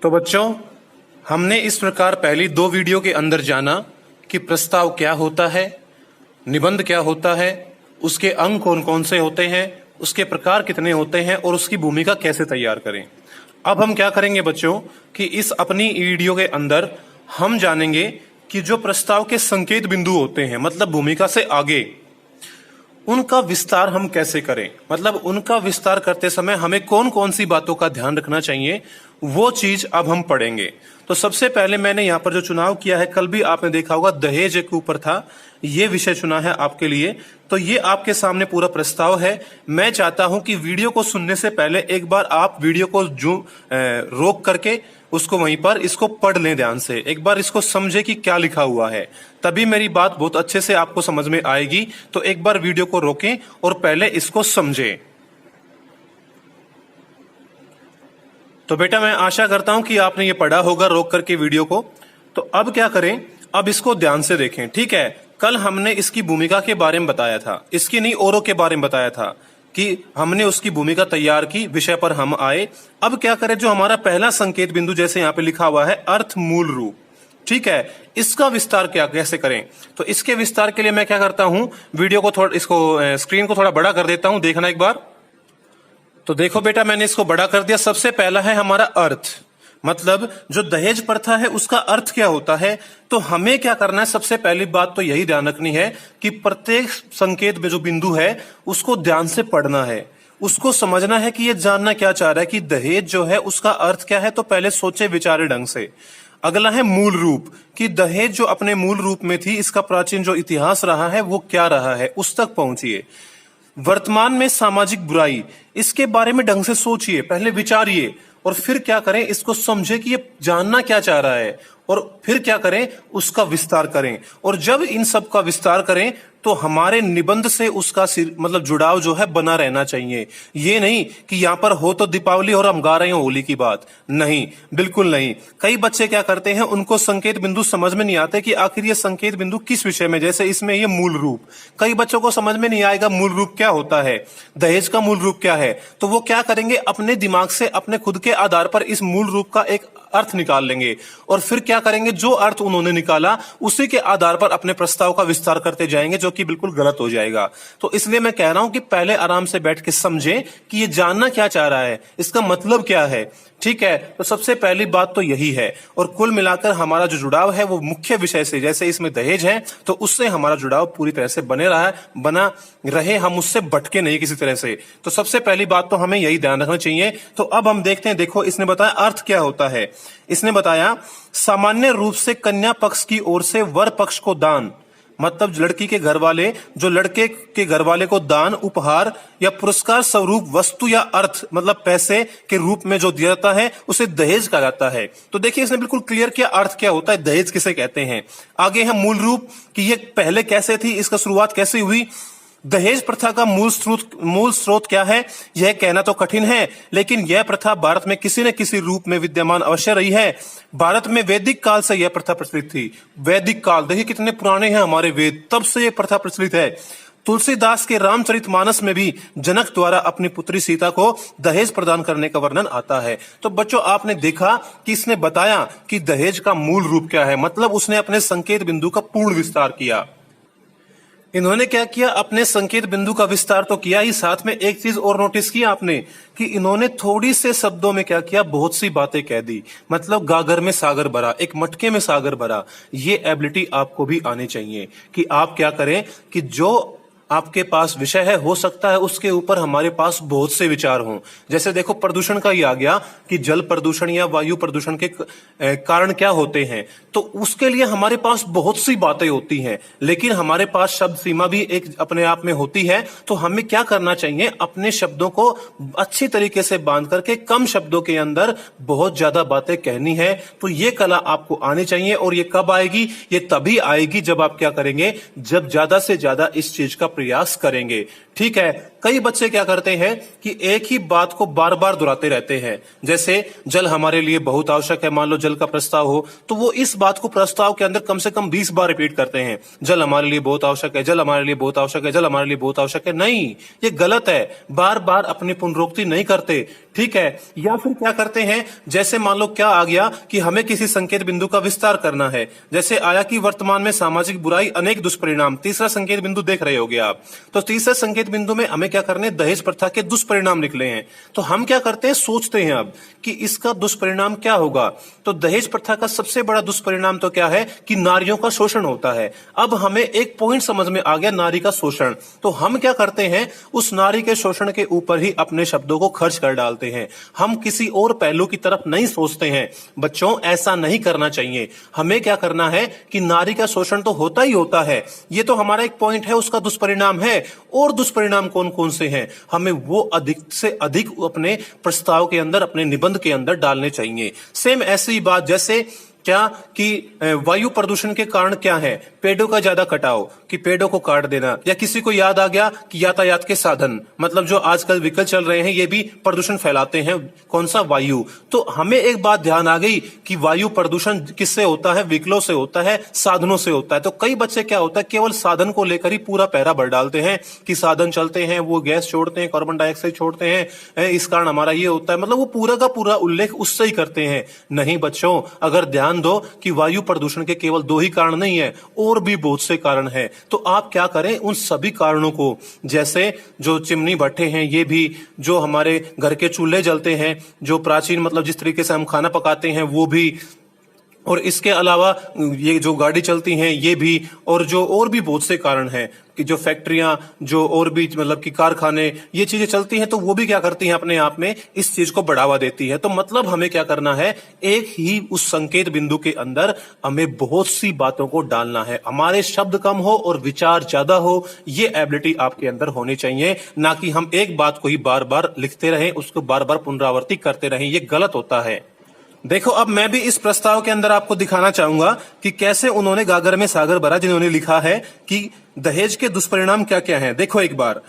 तो बच्चों, हमने इस प्रकार पहली दो वीडियो के अंदर जाना कि प्रस्ताव क्या होता है, निबंध क्या होता है, उसके अंग कौन कौन से होते हैं, उसके प्रकार कितने होते हैं और उसकी भूमिका कैसे तैयार करें। अब हम क्या करेंगे बच्चों कि इस अपनी वीडियो के अंदर हम जानेंगे कि जो प्रस्ताव के संकेत बिंदु होते हैं, मतलब भूमिका से आगे, उनका विस्तार हम कैसे करें। मतलब उनका विस्तार करते समय हमें कौन कौन सी बातों का ध्यान रखना चाहिए, वो चीज अब हम पढ़ेंगे। तो सबसे पहले मैंने यहाँ पर जो चुनाव किया है, कल भी आपने देखा होगा दहेज के ऊपर था, ये विषय चुना है आपके लिए। तो ये आपके सामने पूरा प्रस्ताव है। मैं चाहता हूं कि वीडियो को सुनने से पहले एक बार आप वीडियो को रोक करके उसको वहीं पर इसको पढ़ लें ध्यान से, एक बार इसको समझे कि क्या लिखा हुआ है, तभी मेरी बात बहुत अच्छे से आपको समझ में आएगी। तो एक बार वीडियो को रोकें और पहले इसको समझें। तो बेटा, मैं आशा करता हूं कि आपने ये पढ़ा होगा रोक करके वीडियो को। तो अब क्या करें, अब इसको ध्यान से देखें, ठीक है। कल हमने इसकी भूमिका के बारे में बताया था, इसकी नहीं औरों के बारे में बताया था कि हमने उसकी भूमिका तैयार की, विषय पर हम आए। अब क्या करें, जो हमारा पहला संकेत बिंदु जैसे यहाँ पे लिखा हुआ है अर्थ मूल रूप, ठीक है, इसका विस्तार क्या कैसे करें। तो इसके विस्तार के लिए मैं क्या करता हूं, वीडियो को थोड़ा स्क्रीन को थोड़ा बड़ा कर देता हूं, देखना एक बार। तो देखो बेटा, मैंने इसको बड़ा कर दिया। सबसे पहला है हमारा अर्थ, मतलब जो दहेज प्रथा है उसका अर्थ क्या होता है। तो हमें क्या करना है, सबसे पहली बात तो यही ध्यान रखनी है कि प्रत्येक संकेत में जो बिंदु है उसको ध्यान से पढ़ना है, उसको समझना है कि ये जानना क्या चाह रहा है कि दहेज जो है उसका अर्थ क्या है। तो पहले सोचे विचारे ढंग से। अगला है मूल रूप, कि दहेज जो अपने मूल रूप में थी, इसका प्राचीन जो इतिहास रहा है वो क्या रहा है, उस तक पहुंचिए। वर्तमान में सामाजिक बुराई, इसके बारे में ढंग से सोचिए, पहले विचारिए और फिर क्या करें, इसको समझे कि ये जानना क्या चाह रहा है, और फिर क्या करें, उसका विस्तार करें। और जब इन सब का विस्तार करें तो हमारे निबंध से उसका मतलब जुड़ाव जो है बना रहना चाहिए। ये नहीं कि यहां पर हो तो दीपावली और हम गा रहे हैं होली की बात, नहीं, बिल्कुल नहीं। कई बच्चे क्या करते हैं, उनको संकेत बिंदु समझ में नहीं आते कि आखिर ये संकेत बिंदु किस विषय में। जैसे इसमें ये मूल रूप, कई बच्चों को समझ में नहीं आएगा मूल रूप क्या होता है, दहेज का मूल रूप क्या है। तो वो क्या करेंगे, अपने दिमाग से अपने खुद के आधार पर इस मूल रूप का एक अर्थ निकाल लेंगे और फिर क्या करेंगे, जो अर्थ उन्होंने निकाला उसी के आधार पर अपने प्रस्ताव का विस्तार करते जाएंगे, जो कि बिल्कुल गलत हो जाएगा। तो इसलिए मैं कह रहा हूं कि पहले आराम से बैठ के समझें कि ये जानना क्या चाह रहा है, इसका मतलब क्या है, ठीक है। तो सबसे पहली बात तो यही है। और कुल मिलाकर हमारा जो जुड़ाव है वो मुख्य विषय से, जैसे इसमें दहेज है तो उससे हमारा जुड़ाव पूरी तरह से बना रहे, हम उससे भटके नहीं किसी तरह से। तो सबसे पहली बात तो हमें यही ध्यान रखना चाहिए। तो अब हम देखते हैं, देखो इसने बताया अर्थ क्या होता है। इसने बताया सामान्य रूप से कन्या पक्ष की ओर से वर पक्ष को दान, मतलब लड़की के घर वाले जो लड़के के घर वाले को दान, उपहार या पुरस्कार स्वरूप वस्तु या अर्थ, मतलब पैसे के रूप में जो दिया जाता है उसे दहेज कहा जाता है। तो देखिए इसने बिल्कुल क्लियर किया अर्थ क्या होता है, दहेज किसे कहते हैं। आगे है मूल रूप, कि ये पहले कैसे थी, इसका शुरुआत कैसे हुई। दहेज प्रथा का मूल स्रोत क्या है, यह कहना तो कठिन है, लेकिन यह प्रथा भारत में किसी न किसी रूप में विद्यमान अवश्य रही है। भारत में वैदिक काल से यह प्रथा प्रचलित थी। वैदिक काल देखिए कितने पुराने हैं हमारे वेद, तब से यह प्रथा प्रचलित है। तुलसीदास के रामचरितमानस में भी जनक द्वारा अपनी पुत्री सीता को दहेज प्रदान करने का वर्णन आता है। तो बच्चों, आपने देखा कि इसने बताया कि दहेज का मूल रूप क्या है, मतलब उसने अपने संकेत बिंदु का पूर्ण विस्तार किया। इन्होंने क्या किया, अपने संकेत बिंदु का विस्तार तो किया ही, साथ में एक चीज और नोटिस की आपने कि इन्होंने थोड़ी से शब्दों में क्या किया, बहुत सी बातें कह दी। मतलब गागर में सागर भरा, एक मटके में सागर भरा। ये एबिलिटी आपको भी आनी चाहिए कि आप क्या करें कि जो आपके पास विषय है, हो सकता है उसके ऊपर हमारे पास बहुत से विचार हों। जैसे देखो प्रदूषण का ही आ गया कि जल प्रदूषण या वायु प्रदूषण के कारण क्या होते हैं, तो उसके लिए हमारे पास बहुत सी बातें होती हैं, लेकिन हमारे पास शब्द सीमा भी एक अपने आप में होती है। तो हमें क्या करना चाहिए, अपने शब्दों को अच्छी तरीके से बांध करके कम शब्दों के अंदर बहुत ज्यादा बातें कहनी है। तो ये कला आपको आनी चाहिए। और ये कब आएगी, ये तभी आएगी जब आप क्या करेंगे, जब ज्यादा से ज्यादा इस चीज का प्रयास करेंगे। ठीक है, कई बच्चे क्या करते हैं कि एक ही बात को बार बार दोहराते रहते हैं। जैसे जल हमारे लिए बहुत आवश्यक है, मान लो जल का प्रस्ताव हो तो वो इस बात को प्रस्ताव के अंदर कम से कम 20 बार रिपीट करते हैं, जल हमारे लिए बहुत आवश्यक है, जल हमारे लिए बहुत आवश्यक है, जल हमारे लिए बहुत आवश्यक है। नहीं, ये गलत है, बार बार अपनी पुनरोक्ति नहीं करते। ठीक है, या फिर क्या करते हैं, जैसे मान लो क्या आ गया कि हमें किसी संकेत बिंदु का विस्तार करना है, जैसे आया कि वर्तमान में सामाजिक बुराई अनेक दुष्परिणाम, तीसरा संकेत बिंदु देख रहे होगे आप। तो तीसरे संकेत बिंदु में हमें क्या करने, दहेज प्रथा के दुष्परिणाम निकले हैं। तो हम क्या करते हैं, सोचते हैं अब कि इसका दुष्परिणाम क्या होगा। तो दहेज प्रथा का सबसे बड़ा दुष्परिणाम तो क्या है कि नारियों का शोषण होता है। अब हमें एक पॉइंट समझ में आ गया, नारी का शोषण। तो हम क्या करते हैं, उस नारी के शोषण के ऊपर ही अपने शब्दों को खर्च कर डालते हैं, हम किसी और पहलू की तरफ नहीं सोचते हैं। बच्चों, ऐसा नहीं करना चाहिए। हमें क्या करना है कि नारी का शोषण तो होता ही होता है, ये तो हमारा एक पॉइंट है, उसका दुष्परिणाम है। और दुष्परिणाम कौन कौन से हैं, हमें वो अधिक से अधिक अपने प्रस्ताव के अंदर, अपने निबंध के अंदर डालने चाहिए। सेम ऐसी बात जैसे क्या कि वायु प्रदूषण के कारण क्या है, पेड़ों का ज्यादा कटाव, कि पेड़ों को काट देना, या किसी को याद आ गया कि यातायात के साधन, मतलब जो आजकल व्हीकल चल रहे हैं ये भी प्रदूषण फैलाते हैं, कौन सा, वायु। तो हमें एक बात ध्यान आ गई कि वायु प्रदूषण किससे होता है, व्हीकलों से होता है, साधनों से होता है। तो कई बच्चे क्या होता है, केवल साधन को लेकर ही पूरा पैरा भर डालते हैं कि साधन चलते हैं वो गैस छोड़ते हैं, कार्बन डाइऑक्साइड छोड़ते हैं, इस कारण हमारा ये होता है, मतलब वो पूरा का पूरा उल्लेख उससे ही करते हैं। नहीं बच्चों, अगर ध्यान दो कि वायु प्रदूषण के केवल 2 ही कारण नहीं है, और भी बहुत से कारण हैं। तो आप क्या करें, उन सभी कारणों को, जैसे जो चिमनी भट्ठे हैं, ये भी जो हमारे घर के चूल्हे जलते हैं, जो प्राचीन मतलब जिस तरीके से हम खाना पकाते हैं वो भी, और इसके अलावा ये जो गाड़ी चलती हैं ये भी, और जो और भी बहुत से कारण हैं कि जो फैक्ट्रियां, जो और भी मतलब कि कारखाने, ये चीजें चलती हैं, तो वो भी क्या करती हैं, अपने आप में इस चीज को बढ़ावा देती है। तो मतलब हमें क्या करना है, एक ही उस संकेत बिंदु के अंदर हमें बहुत सी बातों को डालना है, हमारे शब्द कम हो और विचार ज्यादा हो, ये एबिलिटी आपके अंदर होनी चाहिए। ना कि हम एक बात को ही बार बार लिखते रहें, उसको बार बार पुनरावृत्ति करते रहें, ये गलत होता है। देखो, अब मैं भी इस प्रस्ताव के अंदर आपको दिखाना चाहूंगा कि कैसे उन्होंने गागर में सागर भरा, जिन्होंने लिखा है कि दहेज के दुष्परिणाम क्या क्या हैं। देखो एक बार,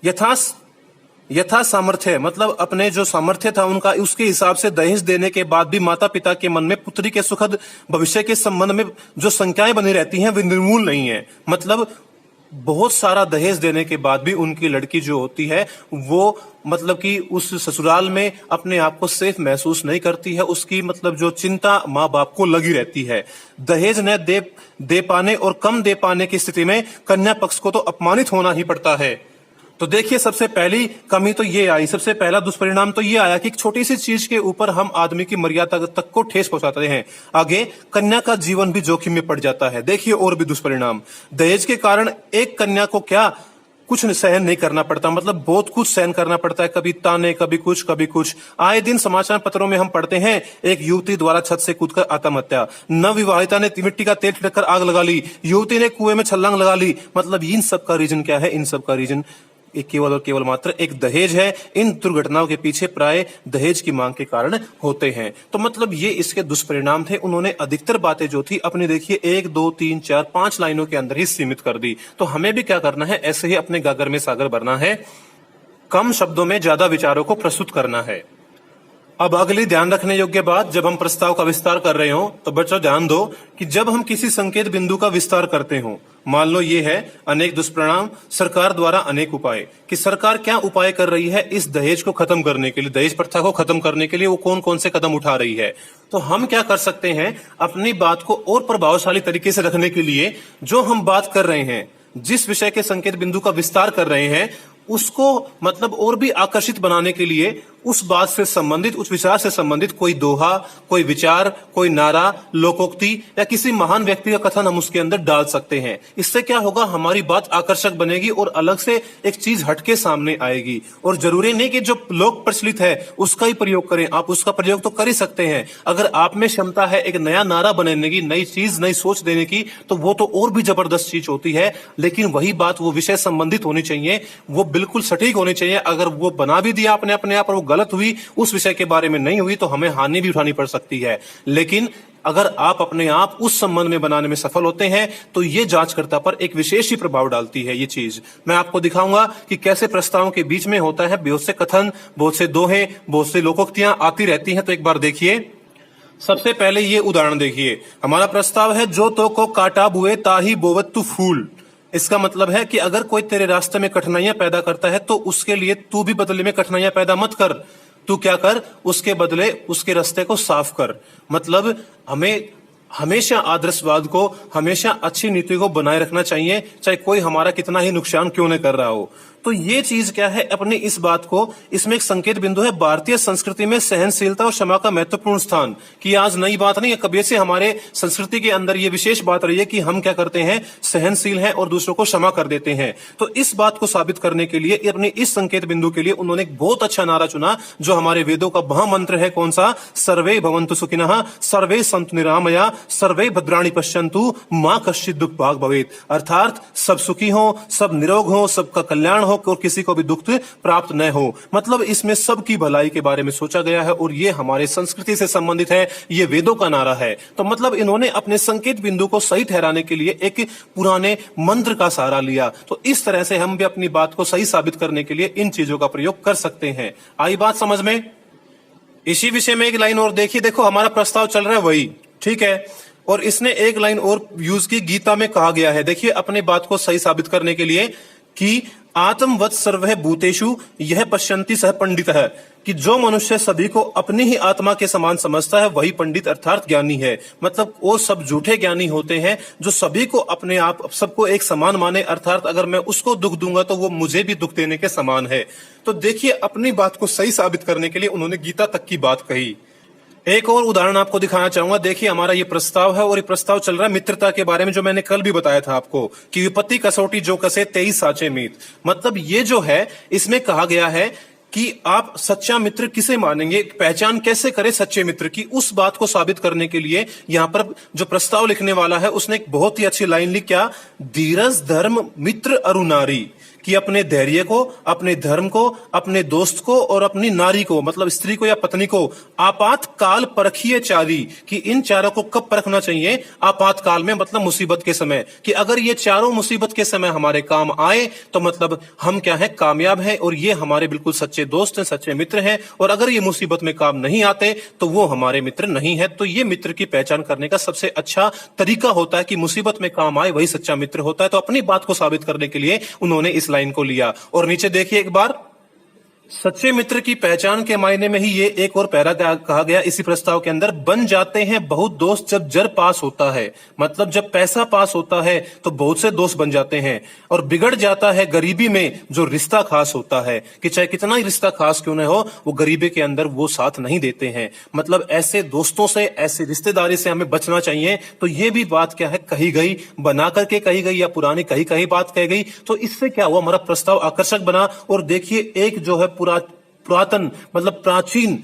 यथा सामर्थ्य, मतलब अपने जो सामर्थ्य था उनका, उसके हिसाब से दहेज देने के बाद भी माता पिता के मन में पुत्री के सुखद भविष्य के संबंध में जो शंकाएं बनी रहती हैं वे निर्मूल नहीं है। मतलब बहुत सारा दहेज देने के बाद भी उनकी लड़की जो होती है वो मतलब कि उस ससुराल में अपने आप को सेफ महसूस नहीं करती है, उसकी मतलब जो चिंता माँ बाप को लगी रहती है। दहेज न दे पाने और कम दे पाने की स्थिति में कन्या पक्ष को तो अपमानित होना ही पड़ता है। तो देखिए, सबसे पहली कमी तो ये आई, सबसे पहला दुष्परिणाम तो ये आया कि एक छोटी सी चीज के ऊपर हम आदमी की मर्यादा तक को ठेस पहुंचाते हैं। आगे कन्या का जीवन भी जोखिम में पड़ जाता है। देखिए और भी दुष्परिणाम, दहेज के कारण एक कन्या को क्या कुछ सहन नहीं करना पड़ता, मतलब बहुत कुछ सहन करना पड़ता है, कभी ताने, कभी कुछ कभी कुछ। आए दिन समाचार पत्रों में हम पढ़ते हैं, एक युवती द्वारा छत से कूदकर आत्महत्या, नवविवाहिता ने मिट्टी का तेल छिड़कर आग लगा ली, युवती ने कुएं में छलांग लगा ली। मतलब इन सब का रीजन क्या है, इन सब का रीजन एक केवल और केवल मात्र एक दहेज है। इन दुर्घटनाओं के पीछे प्राय दहेज की मांग के कारण होते हैं। तो मतलब ये इसके दुष्परिणाम थे। उन्होंने अधिकतर बातें जो थी अपनी देखिए 1, 2, 3, 4, 5 लाइनों के अंदर ही सीमित कर दी। तो हमें भी क्या करना है, ऐसे ही अपने गागर में सागर भरना है, कम शब्दों में ज्यादा विचारों को प्रस्तुत करना है। अब अगली ध्यान रखने योग्य बात, जब हम प्रस्ताव का विस्तार कर रहे हो तो बच्चों ध्यान दो कि जब हम किसी संकेत बिंदु का विस्तार करते हो, मान लो ये है अनेक दुष्परिणाम, सरकार द्वारा अनेक उपाय, कि सरकार क्या उपाय कर रही है इस दहेज को खत्म करने के लिए, दहेज प्रथा को खत्म करने के लिए वो कौन कौन से कदम उठा रही है। तो हम क्या कर सकते हैं, अपनी बात को और प्रभावशाली तरीके से रखने के लिए जो हम बात कर रहे हैं, जिस विषय के संकेत बिंदु का विस्तार कर रहे हैं, उसको मतलब और भी आकर्षित बनाने के लिए उस बात से संबंधित, उस विचार से संबंधित कोई दोहा, कोई विचार, कोई नारा, लोकोक्ति या किसी महान व्यक्ति का कथन हम उसके अंदर डाल सकते हैं। इससे क्या होगा, हमारी बात आकर्षक बनेगी और अलग से एक चीज हटके सामने आएगी। और जरूरी नहीं कि जो लोक प्रचलित है उसका ही प्रयोग करें, आप उसका प्रयोग तो कर ही सकते हैं। अगर आप में क्षमता है एक नया नारा बनाने की, नई चीज, नई सोच देने की, तो वो तो और भी जबरदस्त चीज होती है। लेकिन वही बात वो विषय संबंधित होनी चाहिए, वो बिल्कुल सटीक होनी चाहिए। अगर वो बना भी दिया आपने अपने आप और वो गलत हुई, उस विषय के बारे में नहीं हुई, तो हमें हानि भी उठानी पड़ सकती है। लेकिन अगर आप अपने आप उस संबंध में बनाने में सफल होते हैं तो ये जांचकर्ता पर एक विशेष ही प्रभाव डालती है ये चीज। मैं आपको दिखाऊंगा कि कैसे प्रस्तावों के बीच में होता है बहुत से कथन, बहुत से दोहे, बहुत से लोकोक्तियां आती रहती हैं। तो एक बार देखिए, सबसे पहले ये उदाहरण देखिए। हमारा प्रस्ताव है, जो तो को काटा बुए ताही बोवत तू फूल। इसका मतलब है कि अगर कोई तेरे रास्ते में कठिनाइयां पैदा करता है तो उसके लिए तू भी बदले में कठिनाइयां पैदा मत कर। तू क्या कर, उसके बदले उसके रास्ते को साफ कर। मतलब हमें हमेशा आदर्शवाद को, हमेशा अच्छी नीति को बनाए रखना चाहिए, चाहे कोई हमारा कितना ही नुकसान क्यों न कर रहा हो। तो ये चीज क्या है, अपने इस बात को, इसमें एक संकेत बिंदु है भारतीय संस्कृति में सहनशीलता और क्षमा का महत्वपूर्ण स्थान। कि आज नई बात नहीं है, कभी से हमारे संस्कृति के अंदर ये विशेष बात रही है कि हम क्या करते हैं, सहनशील हैं और दूसरों को क्षमा कर देते हैं। तो इस बात को साबित करने के लिए, अपने इस संकेत बिंदु के लिए उन्होंने एक बहुत अच्छा नारा चुना, जो हमारे वेदों का महामंत्र है। कौन सा? सर्वे भवन्तु सुखिनः, सर्वे सन्तु निरामया, सर्वे भद्राणि पश्यन्तु, मा कश्चित् दुःख भाग् भवेत्। अर्थात सब सुखी हो, सब निरोग हो, सबका कल्याण हो और किसी को भी दुख प्राप्त न हो। मतलब इसमें सबकी भलाई के बारे में सोचा गया है और ये हमारे संस्कृति से संबंधित है, ये वेदों का नारा है। तो मतलब इन्होंने अपने संकेत बिंदु को सही ठहराने के लिए एक पुराने मंत्र का सहारा लिया। तो इस तरह से हम भी अपनी बात को सही साबित करने के लिए इन चीजों का प्रयोग कर सकते हैं। आई बात समझ में? इसी विषय में एक लाइन और देखिए। देखो, हमारा प्रस्ताव चल रहा है वही, ठीक है, और इसने एक लाइन और यूज की, गीता में कहा गया है। देखिए, अपने बात को सही साबित करने के लिए कि आत्मवत् सर्वः भूतेषु यह पश्यन्ति सह पंडितः, कि जो मनुष्य सभी को अपनी ही आत्मा के समान समझता है वही पंडित अर्थात ज्ञानी है। मतलब वो सब झूठे ज्ञानी होते हैं जो सभी को अपने आप, सबको एक समान माने, अर्थात अगर मैं उसको दुख दूंगा तो वो मुझे भी दुख देने के समान है। तो देखिए, अपनी बात को सही साबित करने के लिए उन्होंने गीता तक की बात कही। एक और उदाहरण आपको दिखाना चाहूंगा। देखिए, हमारा ये प्रस्ताव है और ये प्रस्ताव चल रहा है मित्रता के बारे में, जो मैंने कल भी बताया था आपको कि विपत्ति कसौटी जो कसे 23 साचे मीत। मतलब ये जो है, इसमें कहा गया है कि आप सच्चा मित्र किसे मानेंगे, पहचान कैसे करें सच्चे मित्र की, उस बात को साबित करने के लिए यहां पर जो प्रस्ताव लिखने वाला है उसने एक बहुत ही अच्छी लाइन लिखी। क्या? धीरज धर्म मित्र अरु नारी, कि अपने धैर्य को, अपने धर्म को, अपने दोस्त को और अपनी नारी को, मतलब स्त्री को या पत्नी को आपातकाल परखिए चारी, कि इन चारों को कब परखना चाहिए? आपातकाल में, मतलब मुसीबत के समय। कि अगर ये चारों मुसीबत के समय हमारे काम आए तो मतलब हम क्या है, कामयाब हैं और ये हमारे बिल्कुल सच्चे दोस्त हैं, सच्चे मित्र हैं। और अगर ये मुसीबत में काम नहीं आते तो वो हमारे मित्र नहीं है। तो ये मित्र की पहचान करने का सबसे अच्छा तरीका होता है कि मुसीबत में काम आए वही सच्चा मित्र होता है। तो अपनी बात को साबित करने के लिए उन्होंने इस लाइन को लिया। और नीचे देखिए एक बार, सच्चे मित्र की पहचान के मायने में ही ये एक और पैरा कहा गया इसी प्रस्ताव के अंदर, बन जाते हैं बहुत दोस्त जब जर पास होता है। मतलब जब पैसा पास होता है तो बहुत से दोस्त बन जाते हैं, और बिगड़ जाता है गरीबी में जो रिश्ता खास होता है, कि चाहे कितना ही रिश्ता खास क्यों न हो, वो गरीबी के अंदर वो साथ नहीं देते हैं। मतलब ऐसे दोस्तों से, ऐसी रिश्तेदारी से हमें बचना चाहिए। तो ये भी बात क्या है, कही गई, बना करके कही गई या पुरानी कही बात कही गई। तो इससे क्या हुआ, हमारा प्रस्ताव आकर्षक बना। और देखिए, एक जो है पुरातन, मतलब प्राचीन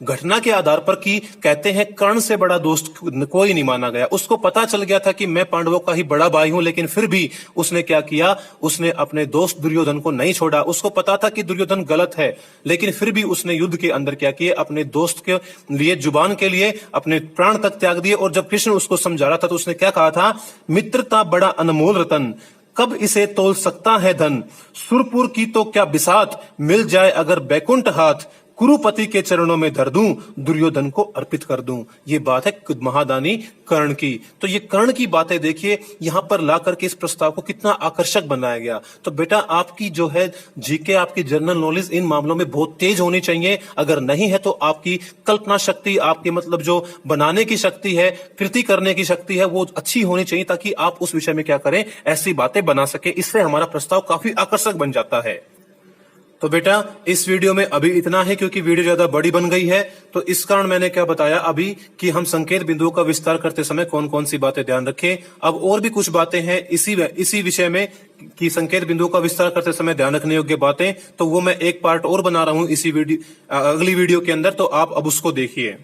घटना के आधार पर की कहते हैं कर्ण से बड़ा दोस्त कोई नहीं माना गया। उसको पता चल गया था कि मैं पांडवों का ही बड़ा भाई हूं, लेकिन फिर भी उसने क्या किया, उसने अपने दोस्त दुर्योधन को नहीं छोड़ा। उसको पता था कि दुर्योधन गलत है, लेकिन फिर भी उसने युद्ध के अंदर क्या किया, अपने दोस्त के लिए, जुबान के लिए अपने प्राण तक त्याग दिए। और जब कृष्ण उसको समझा रहा था तो उसने क्या कहा था, मित्रता बड़ा अनमोल रतन, कब इसे तोल सकता है धन, सुरपुर की तो क्या बिसात, मिल जाए अगर बैकुंठ हाथ, कुरुपति के चरणों में धर दूं, दुर्योधन को अर्पित कर दूं। ये बात है महादानी कर्ण की। तो ये कर्ण की बातें देखिए यहां पर ला करके इस प्रस्ताव को कितना आकर्षक बनाया गया। तो बेटा, आपकी जो है जीके, आपकी जनरल नॉलेज इन मामलों में बहुत तेज होनी चाहिए। अगर नहीं है तो आपकी कल्पना शक्ति, आपकी मतलब जो बनाने की शक्ति है, कृति करने की शक्ति है, वो अच्छी होनी चाहिए, ताकि आप उस विषय में क्या करें, ऐसी बातें बना सके। इससे हमारा प्रस्ताव काफी आकर्षक बन जाता है। तो बेटा, इस वीडियो में अभी इतना है, क्योंकि वीडियो ज्यादा बड़ी बन गई है। तो इस कारण मैंने क्या बताया अभी कि हम संकेत बिंदुओं का विस्तार करते समय कौन कौन सी बातें ध्यान रखें। अब और भी कुछ बातें हैं इसी विषय में कि संकेत बिंदुओं का विस्तार करते समय ध्यान रखने योग्य बातें, तो वो मैं एक पार्ट और बना रहा हूं अगली वीडियो के अंदर। तो आप अब उसको देखिए।